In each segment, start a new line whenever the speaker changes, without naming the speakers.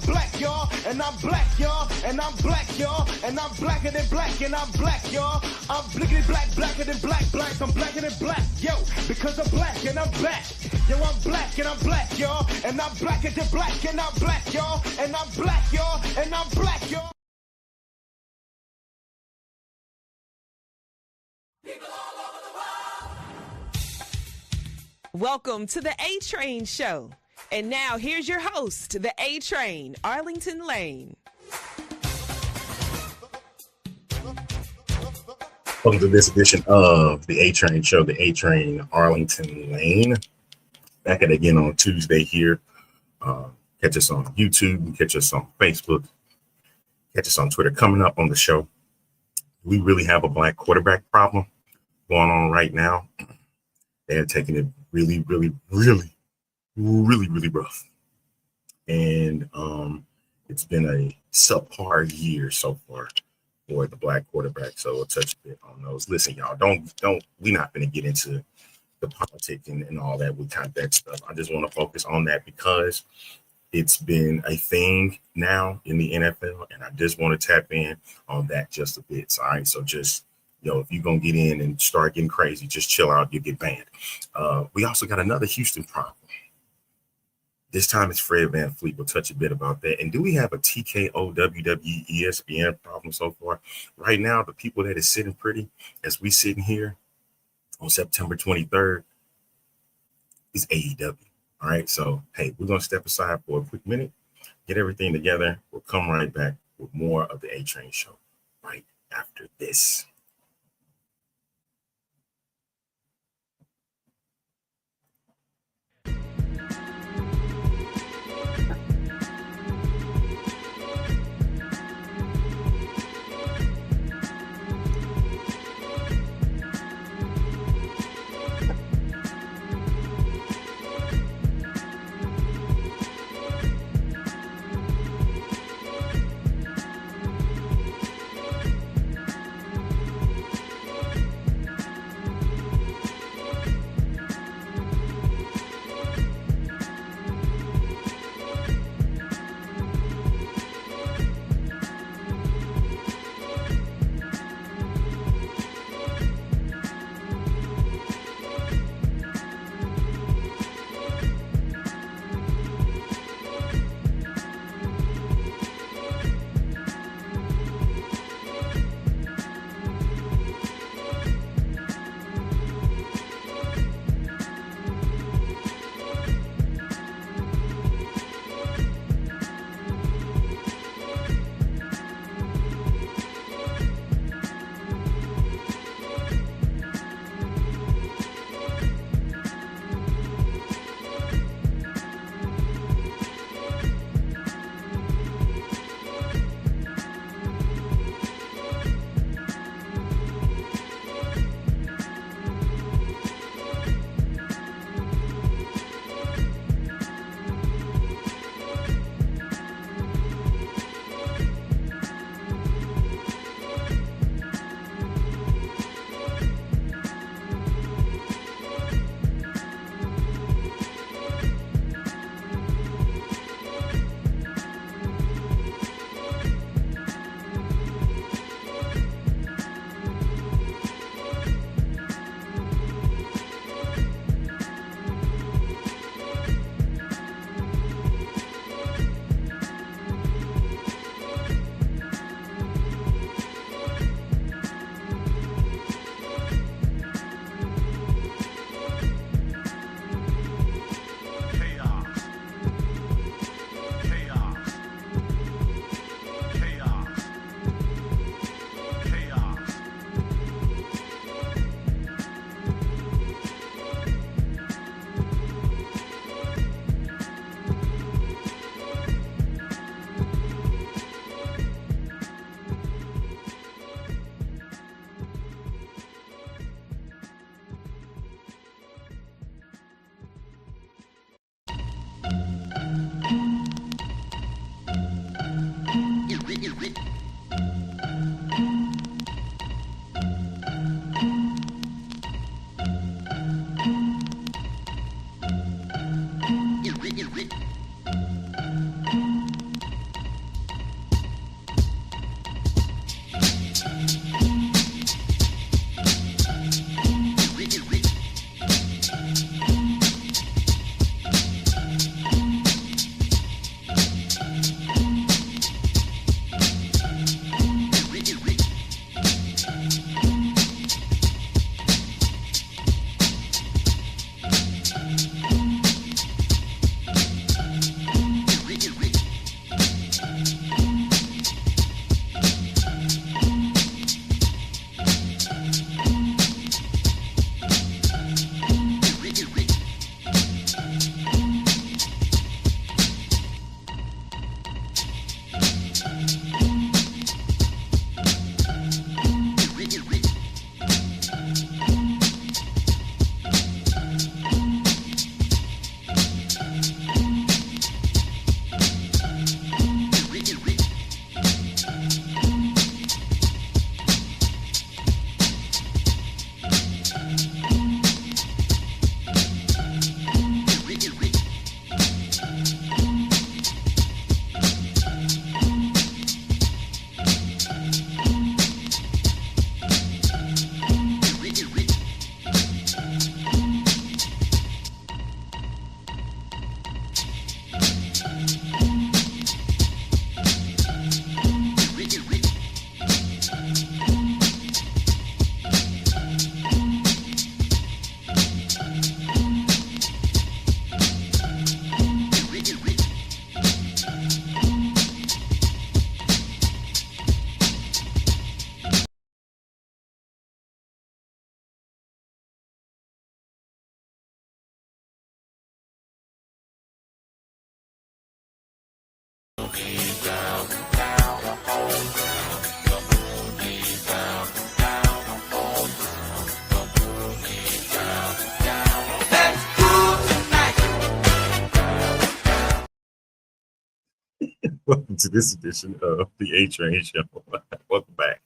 black, y'all, and I'm black, y'all, and I'm black, y'all, and I'm blacker than black, and I'm black, y'all. I'm blickety black, blacker than black, black, I'm blacker than black, yo, because I'm black and I'm back. Yo, I'm black and I'm black, y'all, and I'm blacker than black, and I'm black, y'all, and I'm black, y'all, and I'm black, y'all.
Welcome to the A-Train Show. And now here's your host, the A-Train, Arlington Lane.
Welcome to this edition of the A-Train Show, the A-Train Arlington Lane. Back at it again on Tuesday here. Catch us on YouTube, catch us on Facebook, catch us on Twitter. Coming up on the show, we really have a black quarterback problem going on right now. They're taking it really rough. And it's been a subpar year so far for the black quarterback. So we'll touch a bit on those. Listen, y'all, we're not going to get into the politics and all that. We kind of that stuff. I just want to focus on that because it's been a thing now in the NFL, and I just want to tap in on that just a bit. All right, so just, if you're going to get in and start getting crazy, just chill out, you'll get banned. We also got another Houston problem. This time it's Fred VanVleet. We'll touch a bit about that. And do we have a TKO WWE ESPN problem so far? Right now, the people that is sitting pretty as we sitting here on September 23rd is AEW. All right, so, hey, we're going to step aside for a quick minute, get everything together. We'll come right back with more of the A-Train Show right after this. Welcome to this edition of the A Train Show. Welcome back.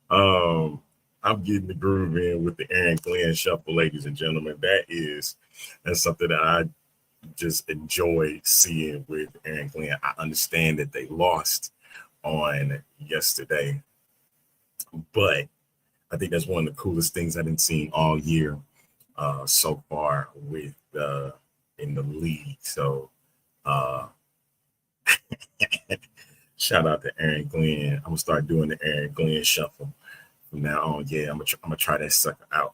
I'm getting the groove in with the Aaron Glenn Shuffle, ladies and gentlemen. That's something that I just enjoy seeing with Aaron Glenn. I understand that they lost on yesterday, but I think that's one of the coolest things I've been seeing all year so far with in the league. So shout out to Aaron Glenn. I'm gonna start doing the Aaron Glenn Shuffle from now on. Yeah, I'm gonna try that sucker out.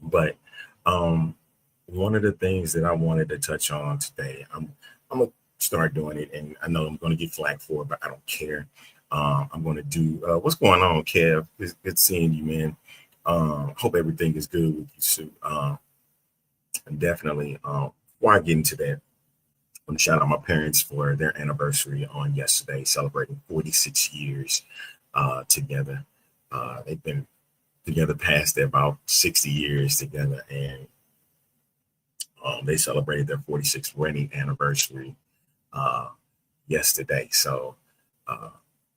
But one of the things that I wanted to touch on today, I'm gonna start doing it, and I know I'm gonna get flack for it, but I don't care. I'm gonna do what's going on, Kev? It's good seeing you, man. Hope everything is good with you, Sue. And definitely, before I get into that, I'm shout out my parents for their anniversary on yesterday, celebrating 46 years together. They've been together past about 60 years together, and they celebrated their 46th wedding anniversary yesterday. So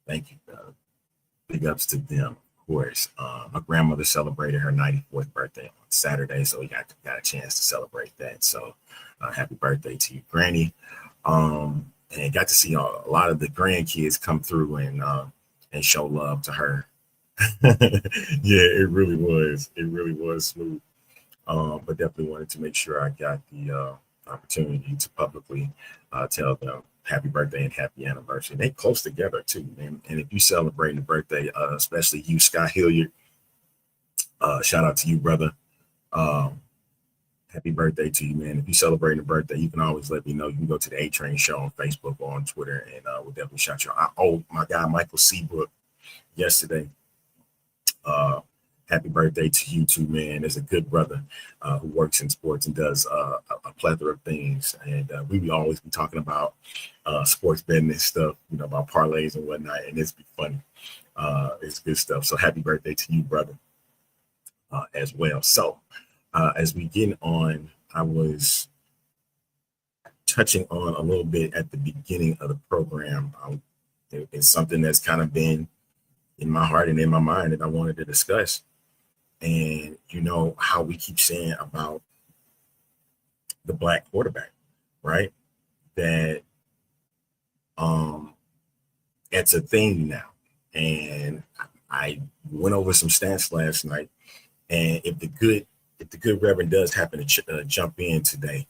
thank you. Big ups to them, of course. My grandmother celebrated her 94th birthday on Saturday, so we got a chance to celebrate that. So happy birthday to you, Granny. And got to see a lot of the grandkids come through and show love to her. Yeah, it really was. It really was smooth. But definitely wanted to make sure I got the opportunity to publicly tell them happy birthday and happy anniversary. They close together too, man. And if you celebrating the birthday, especially you, Scott Hilliard, shout out to you, brother. Happy birthday to you, man. If you celebrating a birthday, you can always let me know. You can go to the A Train Show on Facebook or on Twitter, and we'll definitely shout you out. Oh, my guy, Michael Seabrook, yesterday. Happy birthday to you too, man. There's a good brother who works in sports and does a plethora of things. And we will always be talking about sports betting and stuff, about parlays and whatnot. And it's be funny. It's good stuff. So happy birthday to you, brother, as well. So as we get on, I was touching on a little bit at the beginning of the program. It's something that's kind of been in my heart and in my mind that I wanted to discuss. And how we keep saying about the black quarterback, right? That it's a thing now. And I went over some stats last night, and if the good Reverend does happen to jump in today,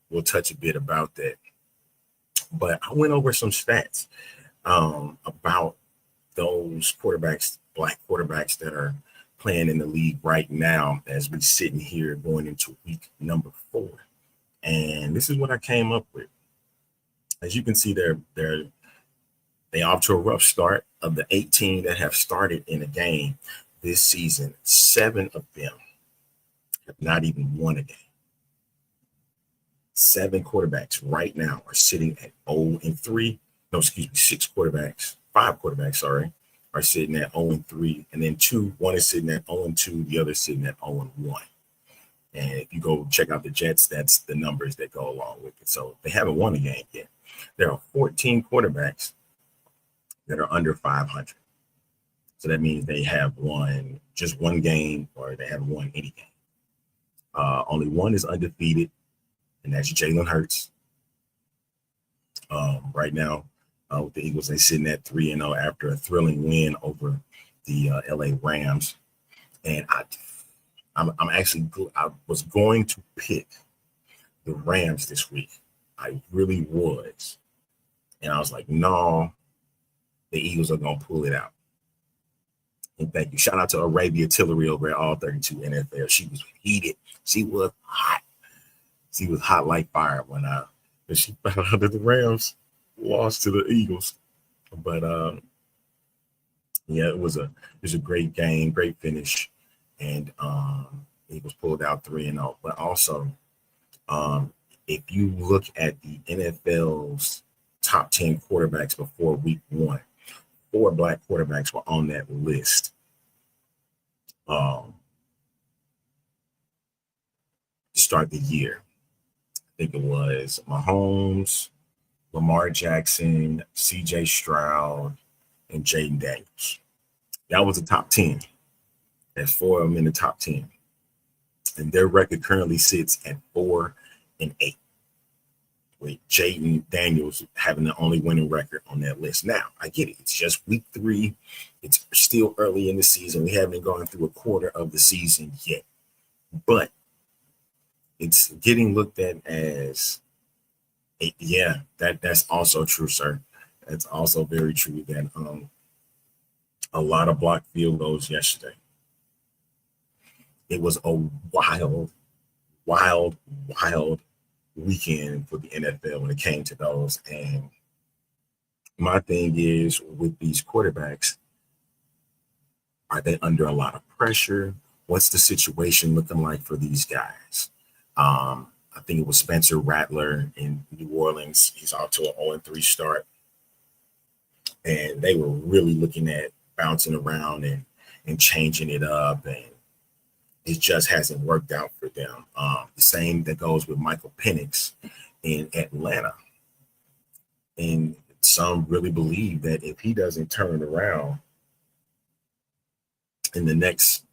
we'll touch a bit about that. But I went over some stats about those quarterbacks, black quarterbacks that are playing in the league right now as we sitting here going into week number 4. And this is what I came up with. As you can see, they off to a rough start. Of the 18 that have started in a game this season, 7 of them have not even won a game. 7 quarterbacks right now are sitting at 0-3. No, excuse me, 6 quarterbacks, 5 quarterbacks, sorry, are sitting at 0-3, and then one is sitting at 0-2, the other sitting at 0-1. And if you go check out the Jets, that's the numbers that go along with it. So they haven't won a game yet. There are 14 quarterbacks that are under 500. So that means they have won just one game, or they haven't won any game. Only one is undefeated, and that's Jalen Hurts. Right now, with the Eagles, they're sitting at 3-0 after a thrilling win over the LA Rams. And I was going to pick the Rams this week. I really was. And I was like, no, the Eagles are going to pull it out. And thank you. Shout out to Arabia Tillery over at All 32 NFL. She was heated. She was hot. She was hot like fire when she found out that the Rams lost to the Eagles. But it was a great game, great finish, and Eagles pulled out 3-0. But also, if you look at the NFL's top 10 quarterbacks before week 1, 4 black quarterbacks were on that list. To start the year, I think it was Mahomes, Lamar Jackson, CJ Stroud, and Jaden Daniels. That was the top 10. There's 4 of them in the top 10. And their record currently sits at 4-8, with Jaden Daniels having the only winning record on that list. Now, I get it. It's just week 3. It's still early in the season. We haven't gone through a quarter of the season yet. But it's getting looked at as, yeah, that's also true, sir. That's also very true that a lot of blocked field goals yesterday. It was a wild weekend for the NFL when it came to those. And my thing is, with these quarterbacks, are they under a lot of pressure? What's the situation looking like for these guys? I think it was Spencer Rattler in New Orleans. He's off to an 0-3 start. And they were really looking at bouncing around and changing it up. And it just hasn't worked out for them. The same that goes with Michael Penix in Atlanta. And some really believe that if he doesn't turn around in the next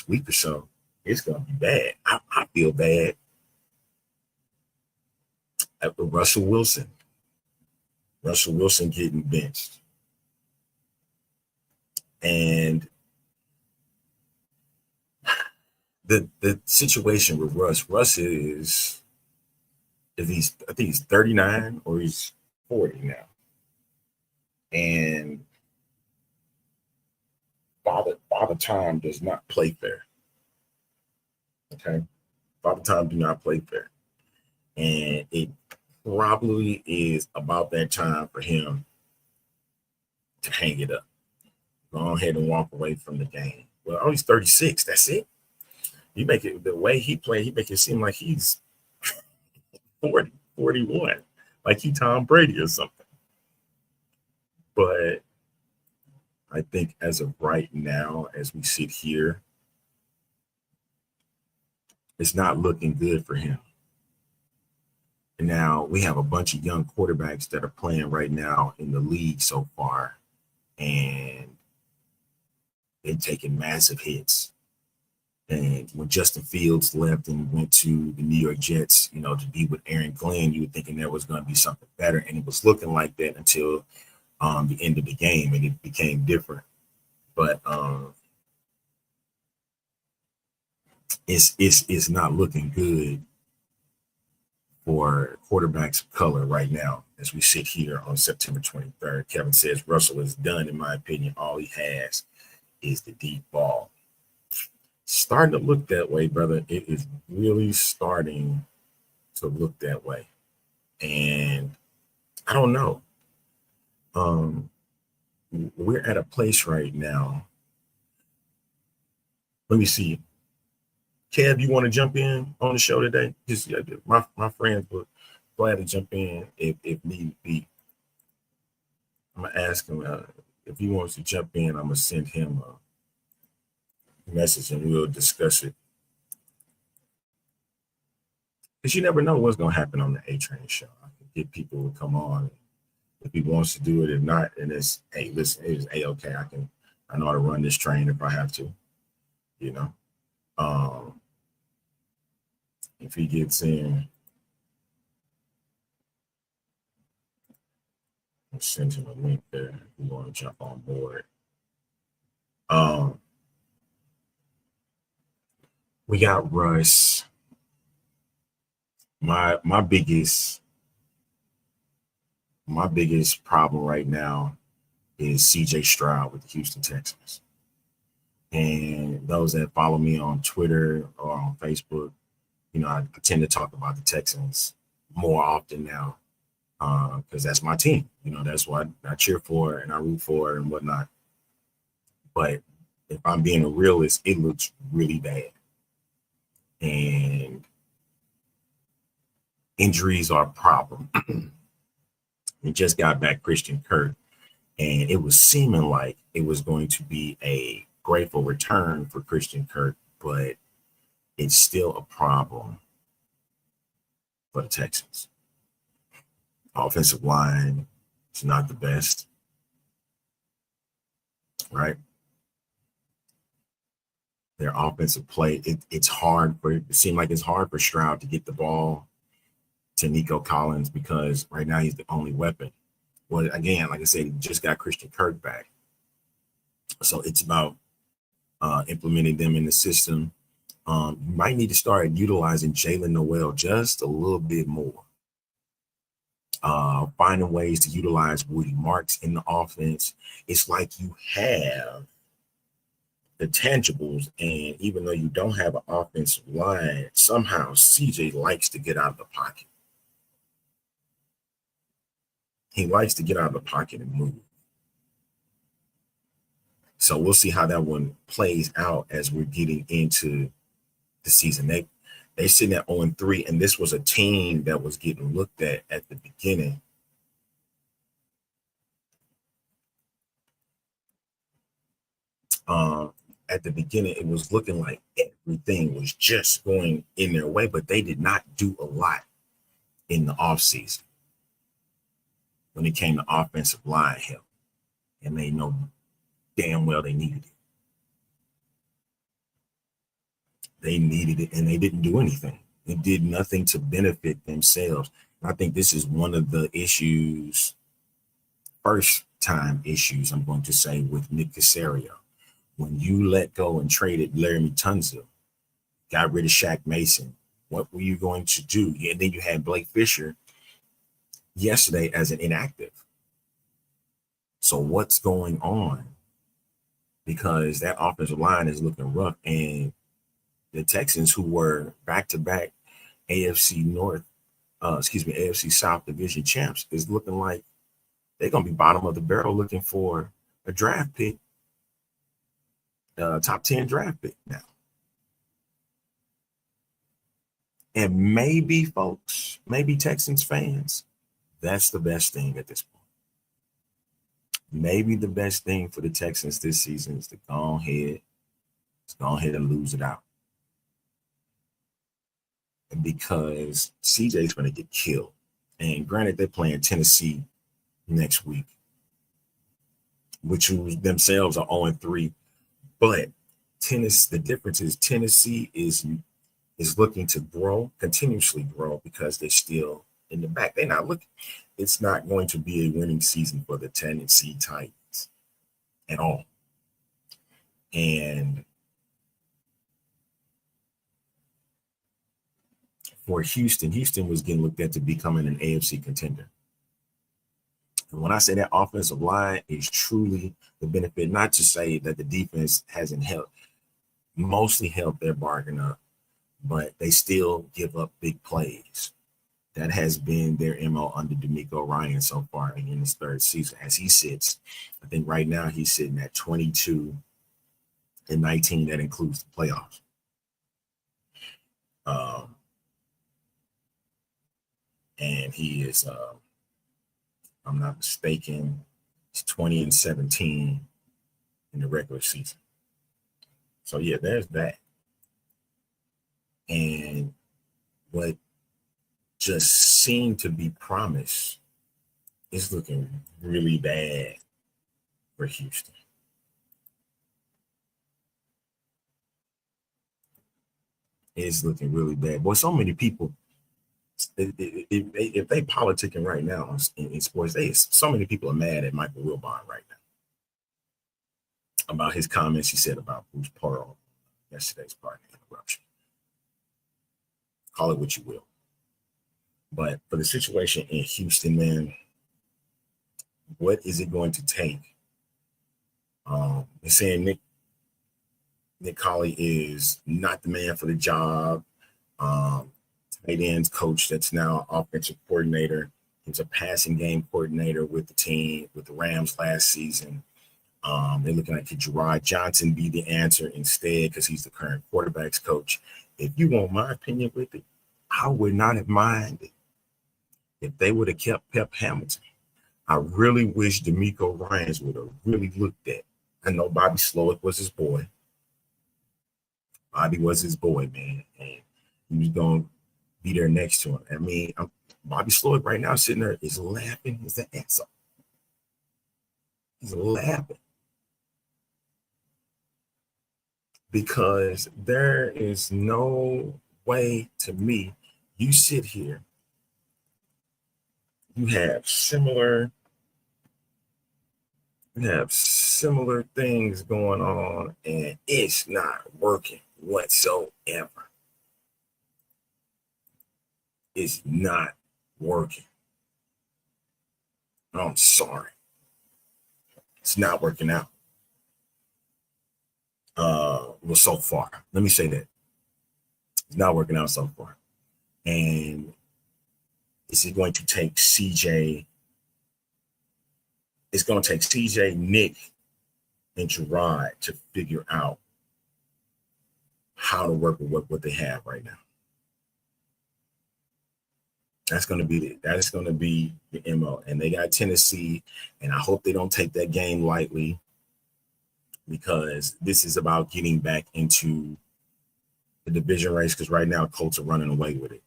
week or so, it's going to be bad. I feel bad. Russell Wilson getting benched. And the situation with Russ is, I think he's 39 or he's 40 now. And Father Time does not play fair. Okay? Father Time do not play fair. And it probably is about that time for him to hang it up. Go ahead and walk away from the game. Well, he's 36. That's it. You make it, the way he played, he make it seem like he's 40, 41, like he Tom Brady or something. But I think as of right now, as we sit here, it's not looking good for him. And now we have a bunch of young quarterbacks that are playing right now in the league so far, and they're taking massive hits. And when Justin Fields left and went to the New York Jets, to be with Aaron Glenn, you were thinking there was going to be something better. And it was looking like that until the end of the game, and it became different. But it's not looking good for quarterbacks of color right now as we sit here on September 23rd. Kevin says Russell is done, in my opinion. All he has is the deep ball. Starting to look that way, brother. It is really starting to look that way. And I don't know. We're at a place right now. Let me see. Kev, you want to jump in on the show today? Just my friends would glad to jump in if need be. I'm gonna ask him if he wants to jump in. I'm gonna send him a message and we'll discuss it. Because you never know what's gonna happen on the A-Train show. I can get people to come on if he wants to do it. If not, and it's listen, it's okay. I know how to run this train if I have to. If he gets in, I'll send him a link there if you want to jump on board. We got Russ. My biggest problem right now is CJ Stroud with the Houston Texans. And those that follow me on Twitter or on Facebook, I tend to talk about the Texans more often now because that's my team. That's what I cheer for and I root for and whatnot. But if I'm being a realist, it looks really bad. And injuries are a problem. We just got back Christian Kirk, and it was seeming like it was going to be a grateful return for Christian Kirk, but it's still a problem for the Texans. Offensive line is not the best, right? Their offensive play, it's hard for it seems like it's hard for Stroud to get the ball to Nico Collins because right now he's the only weapon. Well, again, like I said, he just got Christian Kirk back. So it's about implementing them in the system. You might need to start utilizing Jalen Noel just a little bit more. Finding ways to utilize Woody Marks in the offense. It's like you have the tangibles, and even though you don't have an offensive line, somehow CJ likes to get out of the pocket. He likes to get out of the pocket and move. So we'll see how that one plays out as we're getting into the season. They're sitting at 0-3, and this was a team that was getting looked at the beginning. At the beginning, it was looking like everything was just going in their way, but they did not do a lot in the offseason when it came to offensive line help, and they know damn well they needed it. They needed it, and they didn't do anything. They did nothing to benefit themselves. I think this is one of the issues, first time issues, I'm going to say, with Nick Caserio. When you let go and traded Laramie Tunsil, got rid of Shaq Mason, what were you going to do? And then you had Blake Fisher yesterday as an inactive. So what's going on? Because that offensive line is looking rough, and the Texans, who were back-to-back AFC South Division champs, is looking like they're going to be bottom of the barrel looking for a draft pick, top 10 draft pick now. And maybe, folks, maybe Texans fans, that's the best thing at this point. Maybe the best thing for the Texans this season is to go ahead and lose it out. Because CJ's going to get killed. And granted, they're playing Tennessee next week, which themselves are 0-3. But the difference is Tennessee is looking to continuously grow, because they're still in the back. They're not looking. It's not going to be a winning season for the Tennessee Titans at all. And for Houston was getting looked at to becoming an AFC contender. And when I say that offensive line is truly the benefit, not to say that the defense hasn't mostly helped their bargain up, but they still give up big plays. That has been their MO under DeMeco Ryans so far in his third season. As he sits, I think right now he's sitting at 22-19. That includes the playoffs. And he is, if I'm not mistaken, he's 20-17 in the regular season. So yeah, there's that. And what just seemed to be promised is looking really bad for Houston. It's looking really bad. Boy, so many people, if they politicking right now in sports, so many people are mad at Michael Wilbon right now about his comments he said about Bruce Pearl yesterday's partner interruption. Call it what you will. But for the situation in Houston, man, what is it going to take? They're saying Nick Colley is not the man for the job. Tight ends coach that's now offensive coordinator. He was a passing game coordinator with the team, with the Rams last season. They're looking like could Gerard Johnson be the answer instead, because he's the current quarterback's coach. If you want my opinion with it, I would not have minded if they would have kept Pep Hamilton. I really wish DeMeco Ryans would have really looked at. I know Bobby Slowick was his boy. Bobby was his boy, man. And he was going to be there next to him. I mean, Bobby Sloyd right now sitting there is laughing his ass off. He's laughing because there is no way to me. You sit here, you have similar things going on, and it's not working whatsoever. It's not working. I'm sorry. It's not working out. Well, so far. Let me say that. It's not working out so far. And is it going to take CJ? It's going to take CJ, Nick, and Gerard to figure out how to work with what they have right now. That's going to be the MO. And they got Tennessee, and I hope they don't take that game lightly, because this is about getting back into the division race, because right now Colts are running away with it.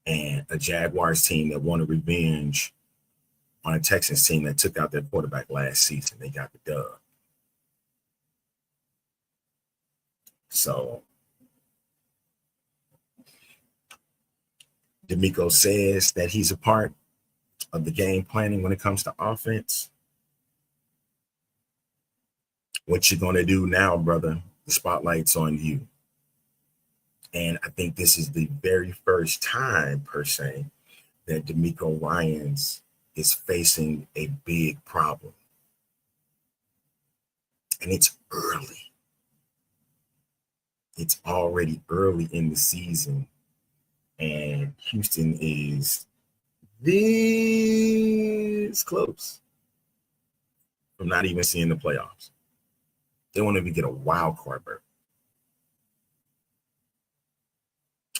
And a Jaguars team that wanted revenge on a Texans team that took out their quarterback last season. They got the dub. So D'Amico says that he's a part of the game planning when it comes to offense. What you're going to do now, brother, the spotlight's on you. And I think this is the very first time, per se, that D'Amico Ryans is facing a big problem. And it's early. It's already early in the season. And Houston is this close from not even seeing the playoffs. They won't even get a wild card berth.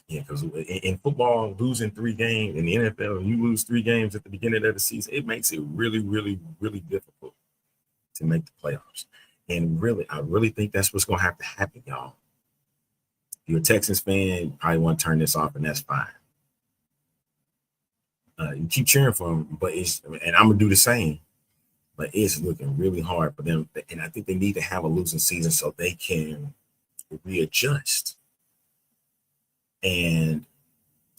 Yeah, because in football, losing 3 games, in the NFL, you lose 3 games at the beginning of the season, it makes it really, really, really difficult to make the playoffs. And really, I really think that's what's going to have to happen, y'all. If you're a Texans fan, you probably want to turn this off, and that's fine. You keep cheering for them, and I'm going to do the same, but it's looking really hard for them. And I think they need to have a losing season so they can readjust. And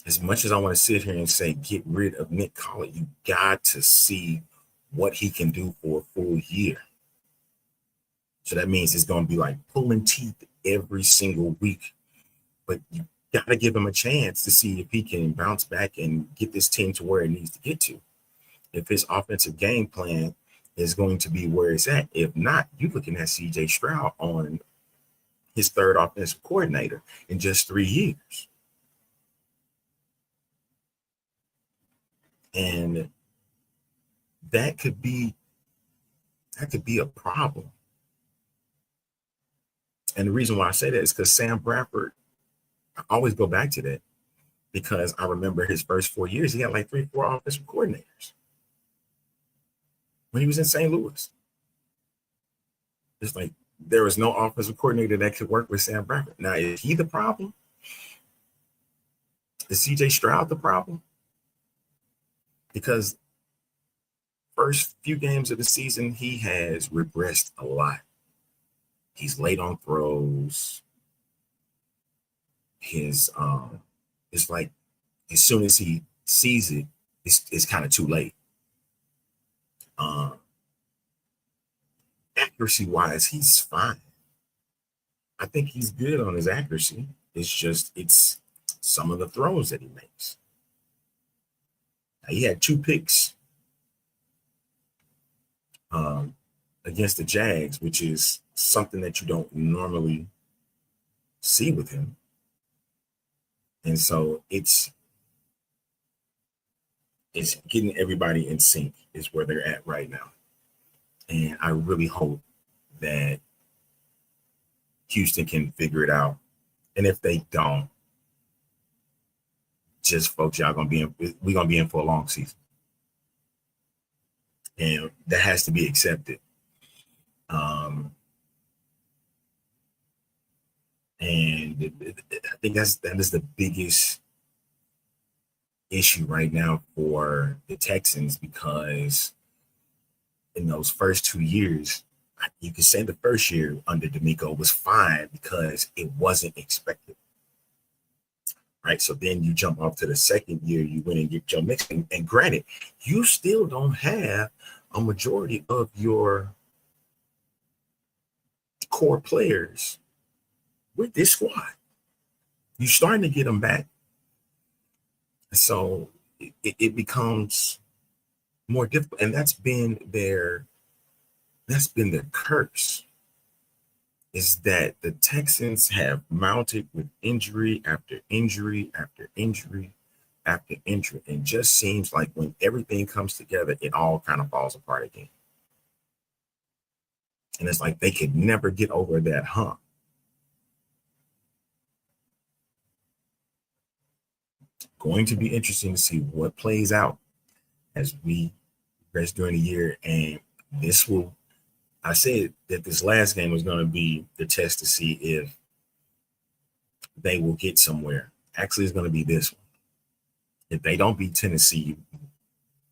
as much as I want to sit here and say, get rid of Nick Collett, you got to see what he can do for a full year. So that means it's going to be like pulling teeth every single week. But you got to give him a chance to see if he can bounce back and get this team to where it needs to get to. If his offensive game plan is going to be where it's at. If not, you're looking at CJ Stroud on his 3rd offensive coordinator in just 3 years. And that could be a problem. And the reason why I say that is because Sam Bradford, I always go back to that because I remember his first 4 years, he had like 3 or 4 offensive coordinators when he was in St. Louis. It's like there was no offensive coordinator that could work with Sam Bradford. Now, is he the problem? Is CJ Stroud the problem? Because first few games of the season, he has regressed a lot. He's late on throws. His it's like as soon as he sees it, it's kind of too late. Accuracy wise, he's fine. I think he's good on his accuracy. It's some of the throws that he makes. Now, he had 2 picks against the Jags, which is something that you don't normally see with him. And so it's getting everybody in sync is where they're at right now. And I really hope that Houston can figure it out. And if they don't, just folks, we're gonna be in for a long season. And that has to be accepted. And I think that is the biggest issue right now for the Texans because in those first 2 years, you could say the first year under D'Amico was fine because it wasn't expected. Right. So then you jump off to the second year, you win and get Joe Mixon. And granted, you still don't have a majority of your core players with this squad. You're starting to get them back. So it becomes more difficult. And that's been their curse, is that the Texans have mounted with injury after injury after injury after injury. And just seems like when everything comes together, it all kind of falls apart again. And it's like they could never get over that hump. Going to be interesting to see what plays out as we progress during the year. And I said that this last game was going to be the test to see if they will get somewhere. Actually, it's going to be this one. If they don't beat Tennessee,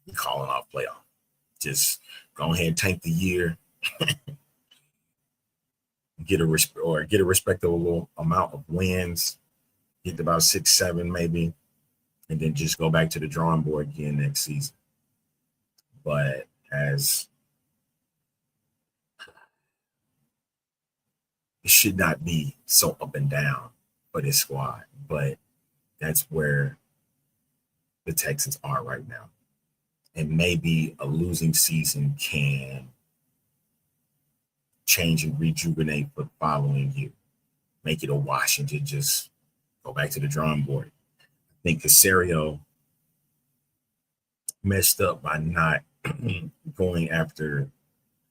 you're calling off playoff. Just go ahead and tank the year, get a respectable amount of wins, get to about 6-7 maybe, and then just go back to the drawing board again next season. But it should not be so up and down for this squad, but that's where the Texans are right now. And maybe a losing season can change and rejuvenate for the following year. Make it a wash and just go back to the drawing board. I think Casario messed up by not going after.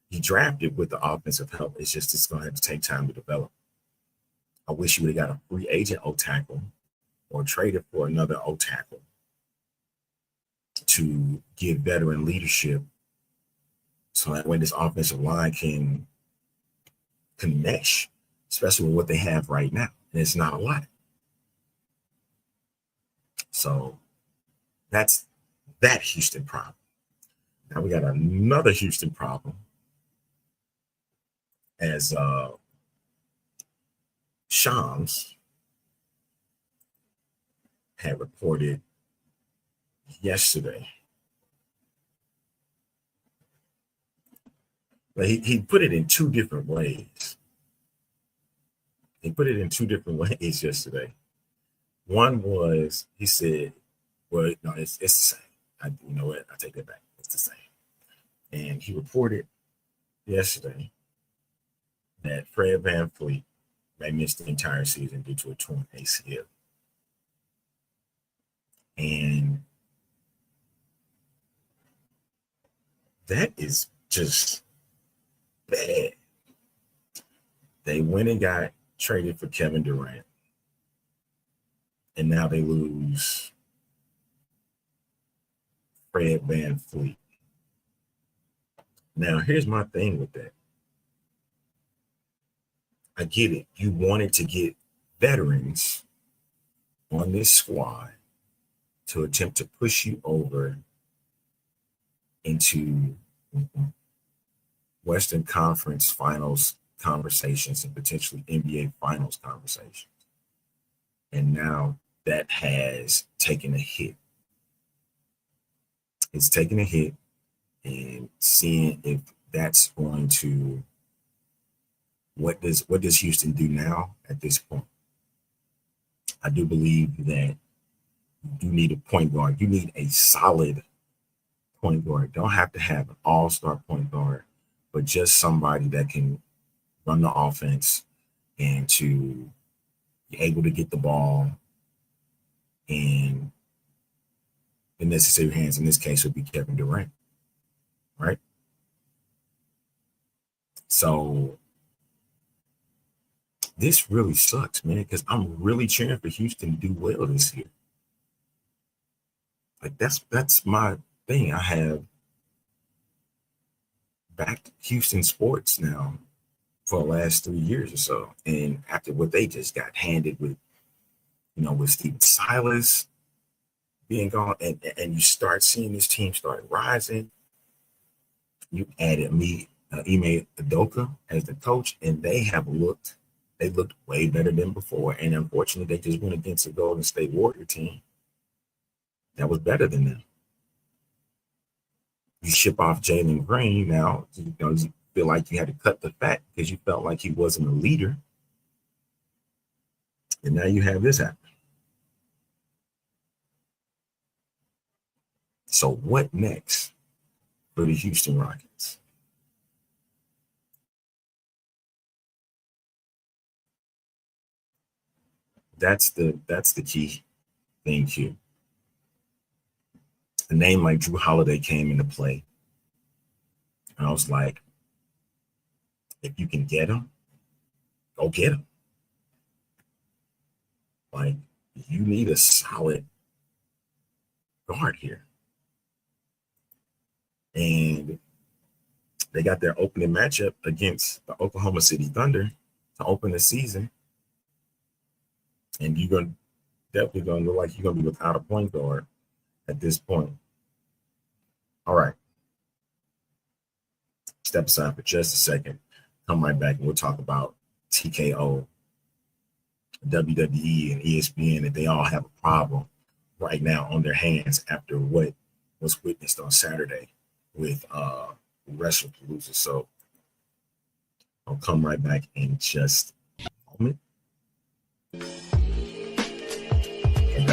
He drafted with the offensive help. It's going to have to take time to develop. I wish he would have got a free agent O-tackle or traded for another O-tackle to give veteran leadership, so that way this offensive line can mesh, especially with what they have right now. And it's not a lot. So that's that Houston problem. Now we got another Houston problem, as Shams had reported yesterday. But he put it in two different ways. Yesterday. One was, he said, well, no, it's the same. You know what? I take that back. It's the same. And he reported yesterday that Fred VanVleet may miss the entire season due to a torn ACL. And that is just bad. They went and got traded for Kevin Durant. And now they lose Fred VanVleet. Now, here's my thing with that. I get it. You wanted to get veterans on this squad to attempt to push you over into Western Conference Finals conversations and potentially NBA Finals conversations. And now that has taken a hit. It's taken a hit, and seeing if that's going to, what does Houston do now at this point? I do believe that you need a point guard. You need a solid point guard. Don't have to have an all-star point guard, but just somebody that can run the offense and to be able to get the ball in the necessary hands. In this case, would be Kevin Durant, right? So this really sucks, man, because I'm really cheering for Houston to do well this year. Like that's my thing. I have backed Houston sports now for the last 3 years or so. And after what they just got handed with, with Steven Silas, being gone, and you start seeing this team start rising. You added Ime Udoka as the coach, and they looked way better than before. And unfortunately, they just went against the Golden State Warrior team that was better than them. You ship off Jalen Green now, you feel like you had to cut the fat because you felt like he wasn't a leader. And now you have this happen. So what next for the Houston Rockets? That's the key thing here. A name like Drew Holiday came into play. And I was like, if you can get him, go get him. Like, you need a solid guard here. And they got their opening matchup against the Oklahoma City Thunder to open the season. And you're definitely going to look like you're going to be without a point guard at this point. All right. Step aside for just a second. Come right back and we'll talk about TKO, WWE, and ESPN, and they all have a problem right now on their hands after what was witnessed on Saturday with WrestlePalooza. So I'll come right back in just a moment. And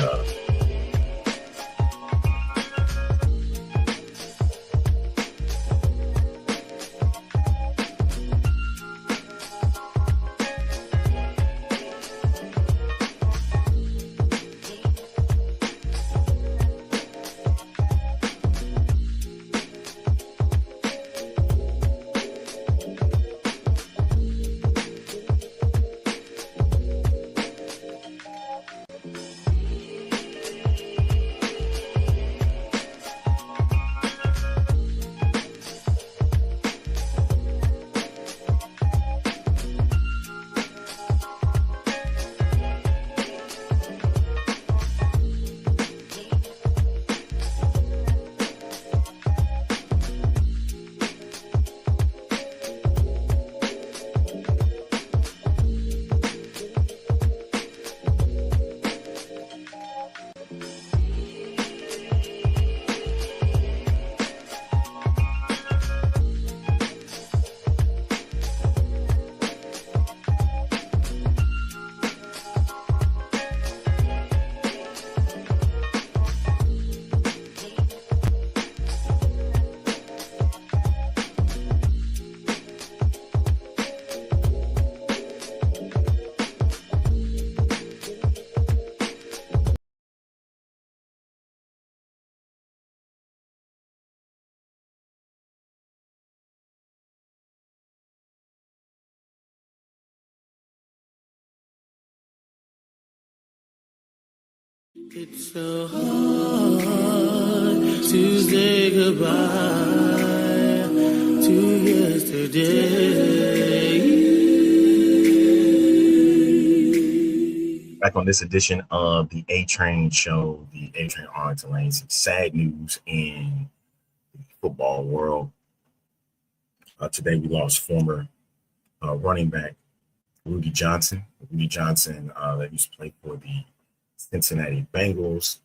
it's so hard to say goodbye to yesterday.
back on this edition of the A-Train Show, the A-Train Arlington Lane. Some sad news in the football world. Today we lost former running back Rudy Johnson. Rudy Johnson that used to play for the Cincinnati Bengals.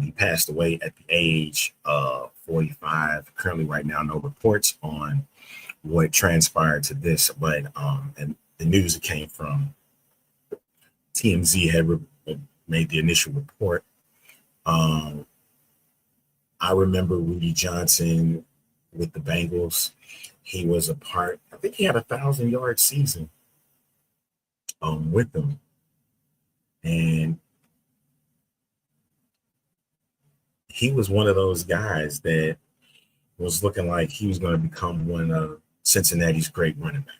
He passed away at the age of 45. Currently, right now, no reports on what transpired to this, but and the news that came from TMZ had made the initial report. I remember Rudy Johnson with the Bengals. He was a part, I think he had a 1,000-yard season with them. And he was one of those guys that was looking like he was going to become one of Cincinnati's great running backs.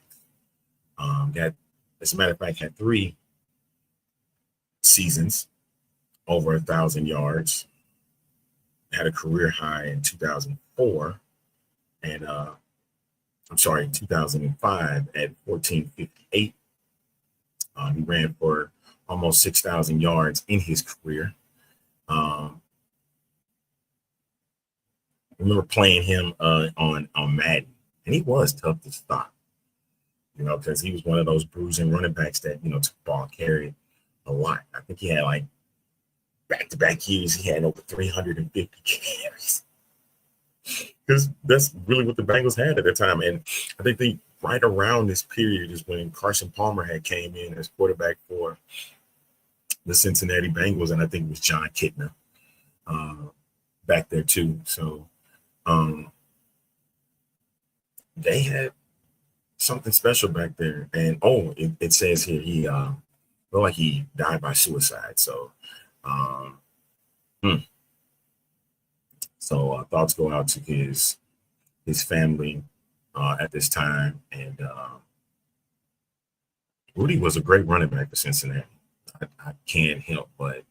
As a matter of fact, had 3 seasons over 1,000 yards. Had a career high in 2004, and 2005 at 1458. He ran for almost 6,000 yards in his career. remember playing him on Madden, and he was tough to stop. Because he was one of those bruising running backs that took the ball, carried a lot. I think he had like back-to-back years. He had over 350 carries. Because that's really what the Bengals had at the time. And I think right around this period is when Carson Palmer had came in as quarterback for the Cincinnati Bengals, and I think it was John Kitna back there too. So they had something special back there. And it says here he felt like he died by suicide. So thoughts go out to his family at this time. And Rudy was a great running back for Cincinnati. I can't help but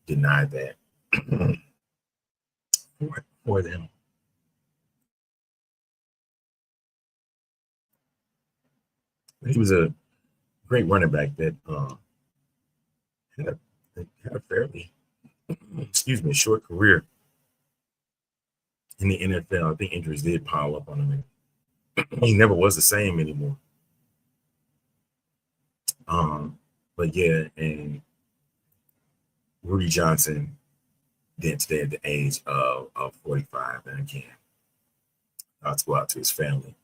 deny that for them. He was a great running back that had a fairly, short career in the NFL. I think injuries did pile up on him. He never was the same anymore. But yeah, and Rudy Johnson did today at the age of 45. And again, I'll go out to his family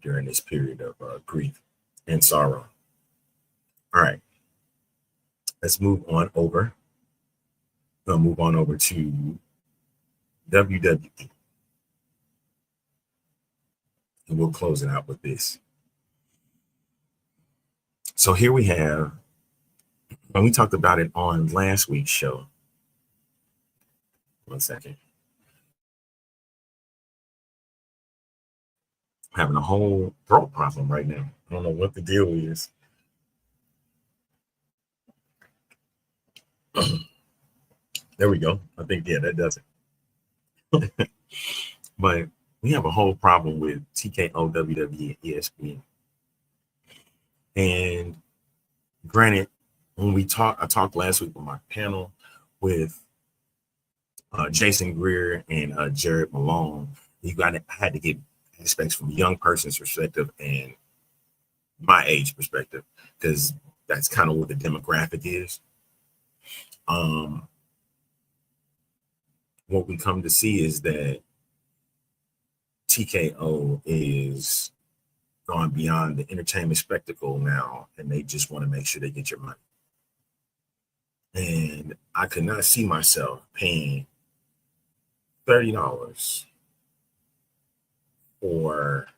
during this period of grief and sorrow. All right, let's move on over. We'll move on over to WWE. And we'll close it out with this. So here we have, and we talked about it on last week's show. 1 second. I'm having a whole throat problem right now. I don't know what the deal is. There we go. I think, yeah, that does it. But we have a whole problem with TKO, WWE, and ESPN. And granted, when I talked last week with my panel with Jason Greer and Jared Malone, I had to get aspects from a young person's perspective and my age perspective, because that's kind of what the demographic is. What we come to see is that TKO is gone beyond the entertainment spectacle now, and they just want to make sure they get your money. And I could not see myself paying $30 for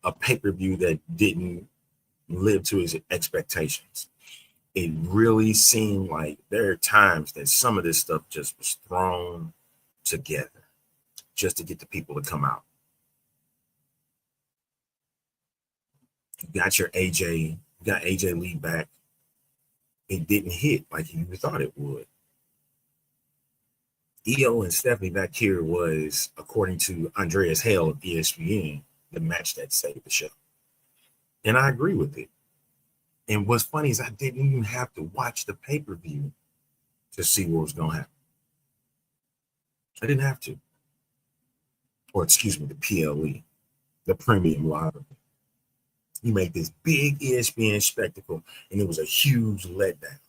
a pay-per-view that didn't live to his expectations. It really seemed like there are times that some of this stuff just was thrown together just to get the people to come out. You got AJ Lee back. It didn't hit like you thought it would. EO and Stephanie back here was, according to Andreas Hale of ESPN, the match that saved the show. And I agree with it. And what's funny is I didn't even have to watch the pay-per-view to see what was going to happen. I didn't have to. Or excuse me, the PLE, the premium live. You made this big ESPN spectacle, and it was a huge letdown.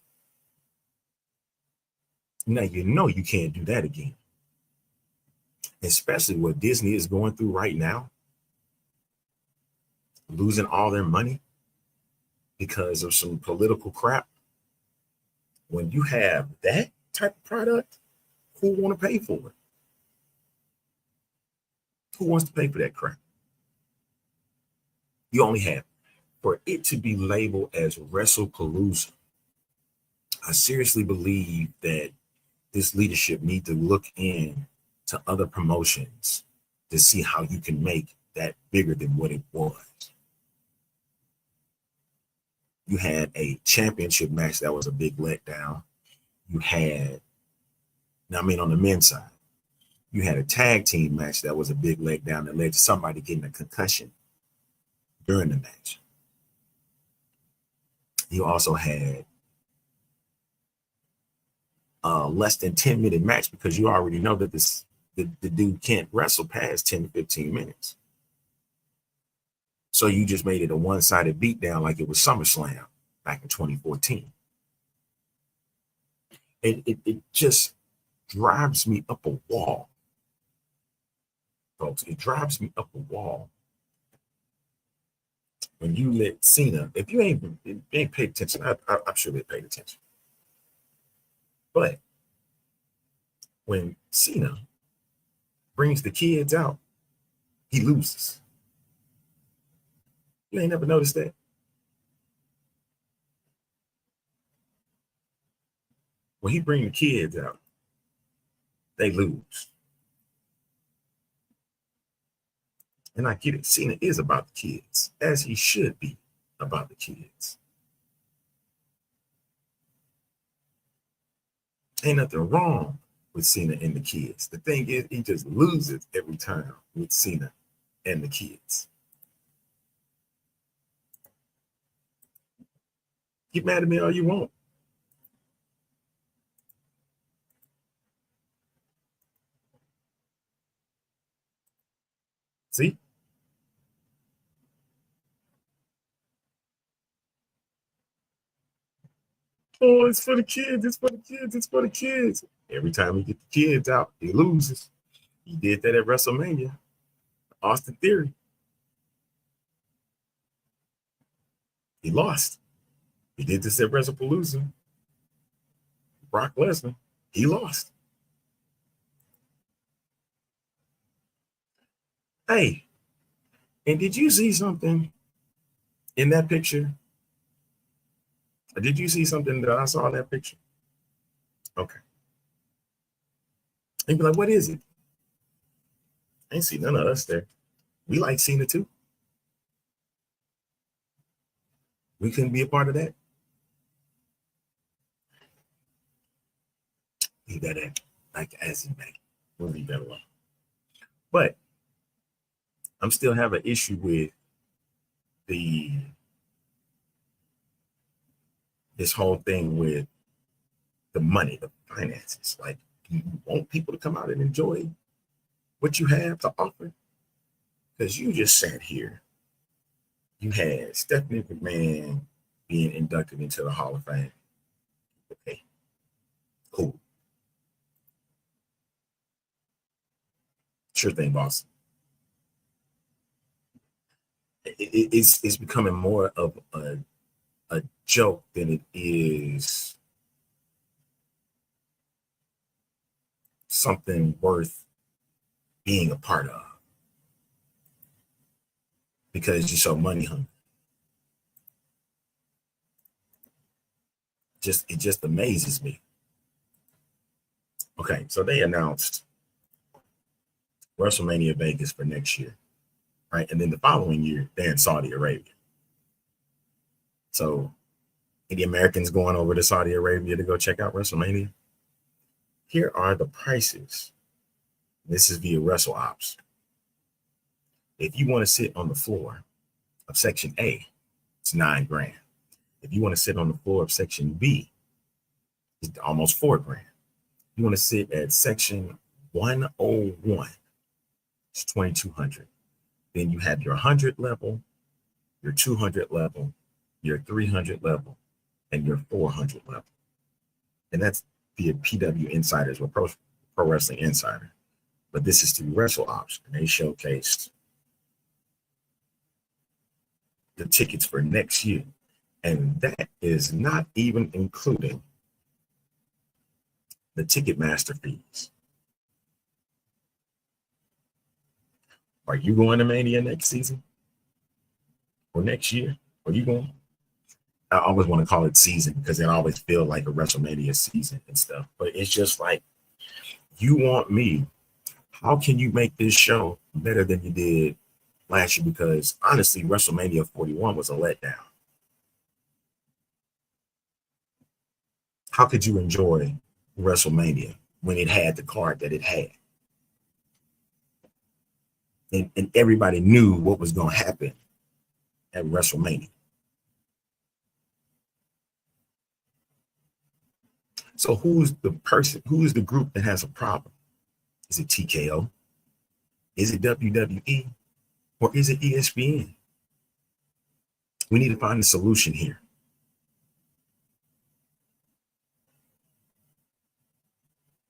Now you know you can't do that again. Especially what Disney is going through right now. Losing all their money because of some political crap. When you have that type of product, who want to pay for it? Who wants to pay for that crap? You only have, for it to be labeled as WrestlePalooza, I seriously believe that this leadership need to look in to other promotions to see how you can make that bigger than what it was. You had a championship match that was a big letdown. You had, on the men's side, you had a tag team match that was a big letdown that led to somebody getting a concussion during the match. You also had less than 10-minute match because you already know that the dude can't wrestle past 10 to 15 minutes. So you just made it a one-sided beatdown like it was SummerSlam back in 2014. It just drives me up a wall, folks. It drives me up a wall when you let Cena, if you ain't paid attention, I'm sure they paid attention. But when Cena brings the kids out, he loses. You ain't never noticed that? When he brings the kids out, they lose. And I get it. Cena is about the kids, as he should be about the kids. Ain't nothing wrong with Cena and the kids. The thing is, he just loses every time with Cena and the kids. Get mad at me all you want. See? Oh, it's for the kids. It's for the kids. It's for the kids. Every time he get the kids out, he loses. He did that at WrestleMania. Austin Theory. He lost. He did this at WrestlePalooza. Brock Lesnar. He lost. Hey, and did you see something in that picture? Did you see something that I saw in that picture? Okay. And be like, what is it? I ain't see none of us there. We like Cena too. We couldn't be a part of that. Leave that at like as he may. We'll leave that alone. But I'm still have an issue with this whole thing with the money, the finances. Like, do you want people to come out and enjoy what you have to offer? Because you just sat here. You had Stephanie McMahon being inducted into the Hall of Fame. Okay, cool. Sure thing, boss. It's becoming more of a joke than it is something worth being a part of, because you're so money hungry. It just amazes me. Okay, so they announced WrestleMania Vegas for next year, right? And then the following year, they're in Saudi Arabia. So, any Americans going over to Saudi Arabia to go check out WrestleMania? Here are the prices. This is via WrestleOps. If you want to sit on the floor of Section A, it's $9,000. If you want to sit on the floor of Section B, it's almost $4,000. You want to sit at Section 101, it's $2,200. Then you have your 100 level, your 200 level, your 300 level, and your 400 level. And that's via PW Insiders or Pro Wrestling Insider. But this is through WrestleOps, and they showcased the tickets for next year. And that is not even including the Ticketmaster fees. Are you going to Mania next season? Or next year? Are you going? I always want to call it season because it always feels like a WrestleMania season and stuff. But it's just like, you want me. How can you make this show better than you did last year? Because honestly, WrestleMania 41 was a letdown. How could you enjoy WrestleMania when it had the card that it had? And everybody knew what was going to happen at WrestleMania. So who's the person? Who is the group that has a problem? Is it TKO? Is it WWE? Or is it ESPN? We need to find a solution here.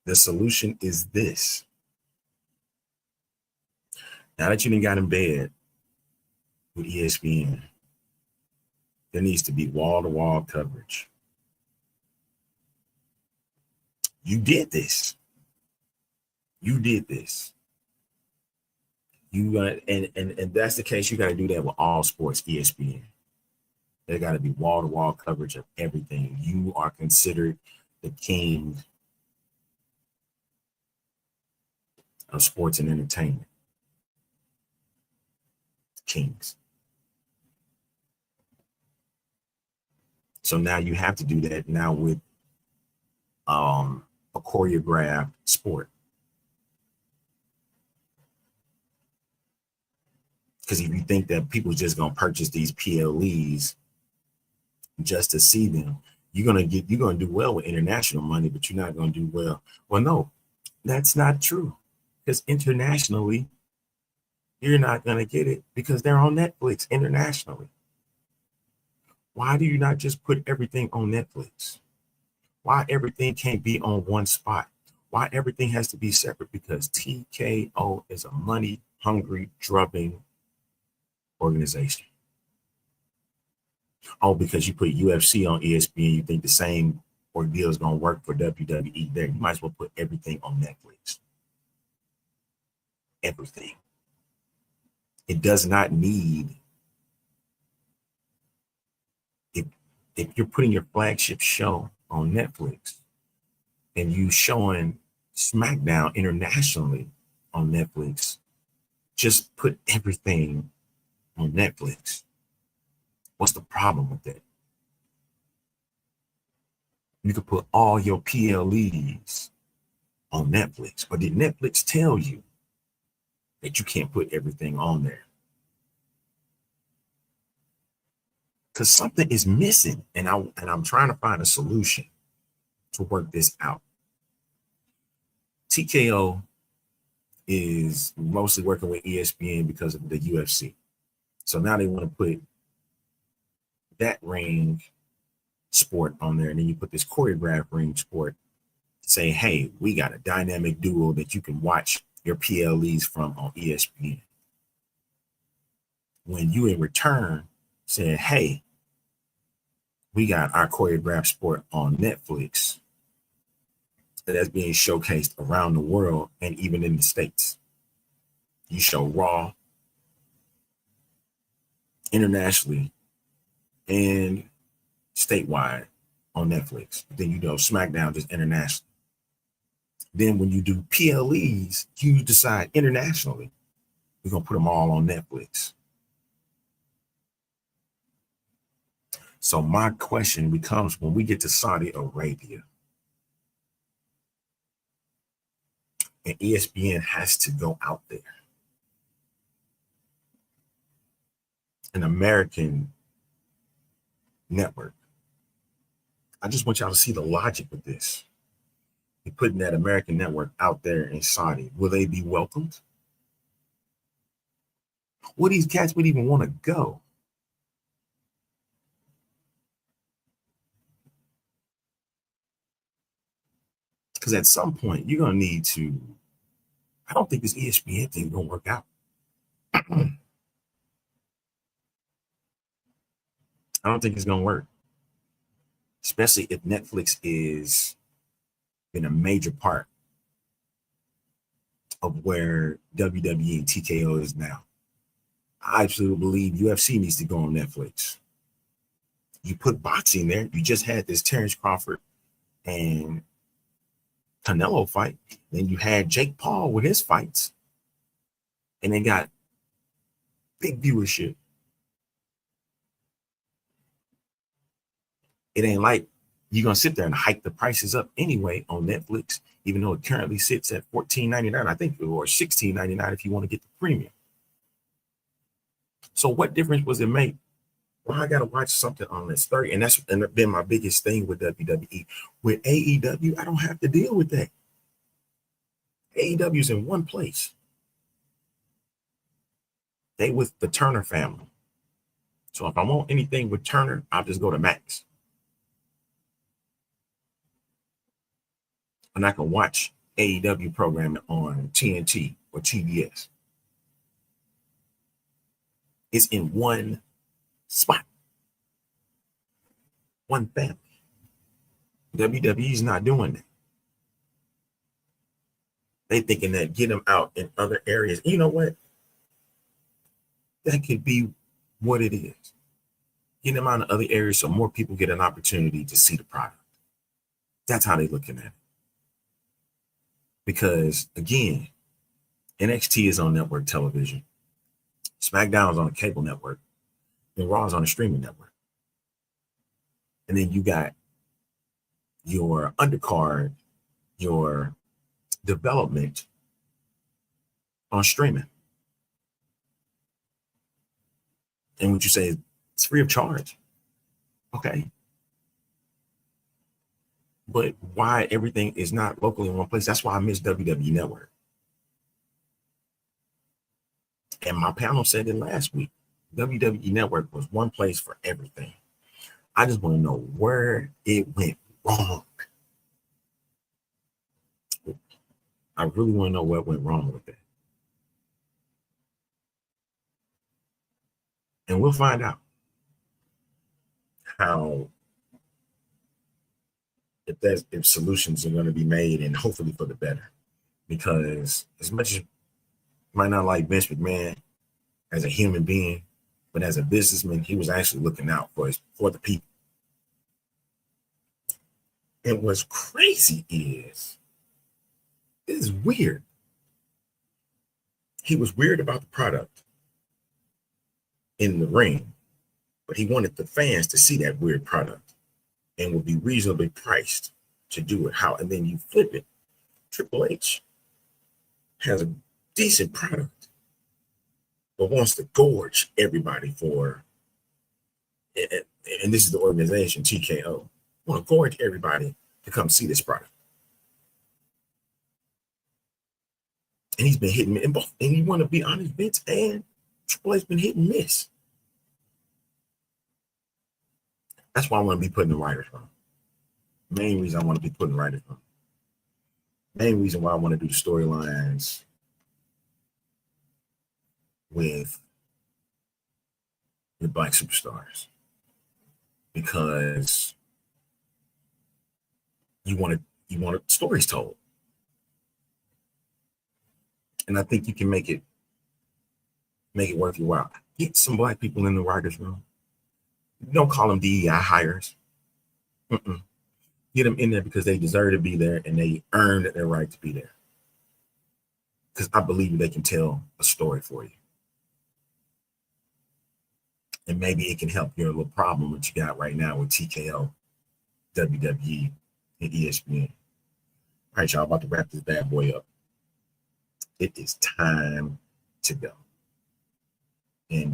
The solution is this. Now that you done got in bed with ESPN, there needs to be wall-to-wall coverage. You did this. You did this. You got and that's the case. You got to do that with all sports, ESPN. There got to be wall-to-wall coverage of everything. You are considered the king of sports and entertainment. Kings. So now you have to do that now with a choreographed sport. Because if you think that people are just gonna purchase these PLEs just to see them, you're gonna do well with international money, but you're not gonna do well. Well, no, that's not true. Because internationally, you're not gonna get it because they're on Netflix internationally. Why do you not just put everything on Netflix? Why everything can't be on one spot? Why everything has to be separate? Because TKO is a money-hungry, drubbing organization. Oh, because you put UFC on ESPN, you think the same ordeal is going to work for WWE there. You might as well put everything on Netflix. Everything. It does not need, if you're putting your flagship show on Netflix and you showing SmackDown internationally on Netflix, just put everything on Netflix. What's the problem with that? You could put all your PLEs on Netflix, but did Netflix tell you that you can't put everything on there? Because something is missing, and I'm trying to find a solution to work this out. TKO is mostly working with ESPN because of the UFC. So now they want to put that ring sport on there, and then you put this choreographed ring sport, say, hey, we got a dynamic duo that you can watch your PLEs from on ESPN. When you in return said, hey, we got our choreographed sport on Netflix that's being showcased around the world and even in the States. You show Raw internationally and statewide on Netflix. Then you know SmackDown just internationally. Then when you do PLEs, you decide internationally, we're going to put them all on Netflix. So my question becomes, when we get to Saudi Arabia, and ESPN has to go out there, an American network. I just want y'all to see the logic with this. You're putting that American network out there in Saudi. Will they be welcomed? Well, these cats would even want to go. Because at some point, you're going to need to, I don't think this ESPN thing is going to work out. I don't think it's going to work. Especially if Netflix is in a major part of where WWE and TKO is now. I absolutely believe UFC needs to go on Netflix. You put boxing there. You just had this Terrence Crawford and Canelo fight. Then you had Jake Paul with his fights. And they got big viewership. It ain't like you're going to sit there and hike the prices up anyway on Netflix, even though it currently sits at $14.99, I think, or $16.99 if you want to get the premium. So what difference was it make Why I gotta watch something on this 30? And that's been my biggest thing with WWE. With AEW, I don't have to deal with that. AEW's in one place. They with the Turner family. So if I want anything with Turner, I'll just go to Max. And I can watch AEW programming on TNT or TBS. It's in one spot. One family. WWE's not doing that. They thinking that get them out in other areas. You know what? That could be what it is. Get them out in other areas so more people get an opportunity to see the product. That's how they're looking at it. Because again, NXT is on network television. SmackDown is on a cable network. And Raw is on a streaming network. And then you got your undercard, your development on streaming. And what you say, it's free of charge. Okay. But why everything is not locally in one place? That's why I miss WWE Network. And my panel said it last week. WWE Network was one place for everything. I just want to know where it went wrong. I really want to know what went wrong with it. And we'll find out how, if solutions are going to be made, and hopefully for the better. Because as much as you might not like Vince McMahon as a human being, but as a businessman, he was actually looking out for the people. And what's crazy is, this is weird. He was weird about the product in the ring, but he wanted the fans to see that weird product and would be reasonably priced to do it. How? And then you flip it. Triple H has a decent product, but wants to gorge everybody for, and this is the organization, TKO, want to gorge everybody to come see this product. And he's been hitting and both. And you want to be honest, Vince and Triple H been hit and miss. That's why I want to be putting the writers on. Main reason I want to be putting the writers on. Main reason why I want to do the storylines with the Black superstars, because you want stories told, and I think you can make it worth your while. Get some Black people in the writers' room. Don't call them DEI hires. Get them in there because they deserve to be there and they earned their right to be there. Because I believe they can tell a story for you. And maybe it can help your little problem that you got right now with TKO, WWE, and ESPN. All right, y'all, about to wrap this bad boy up. It is time to go. And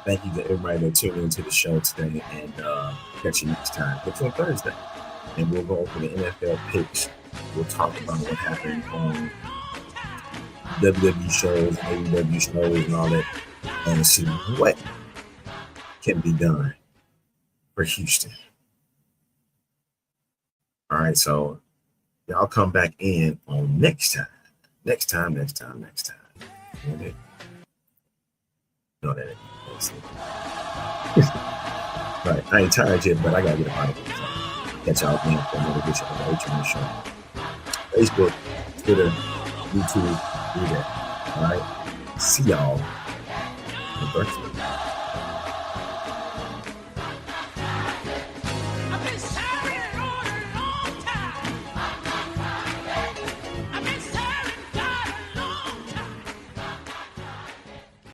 thank you to everybody that tuned into the show today, and catch you next time. It's on Thursday, and we'll go over the NFL picks. We'll talk about what happened on WWE shows, AEW shows, and all that, and see what can be done for Houston. All right, so y'all come back in on next time. Next time. No, that ain't. Right, I ain't tired yet, but I gotta get up out of here. So catch y'all again for another edition of the A-Train Show. Facebook, Twitter, YouTube, do that. All right, see y'all on Thursday.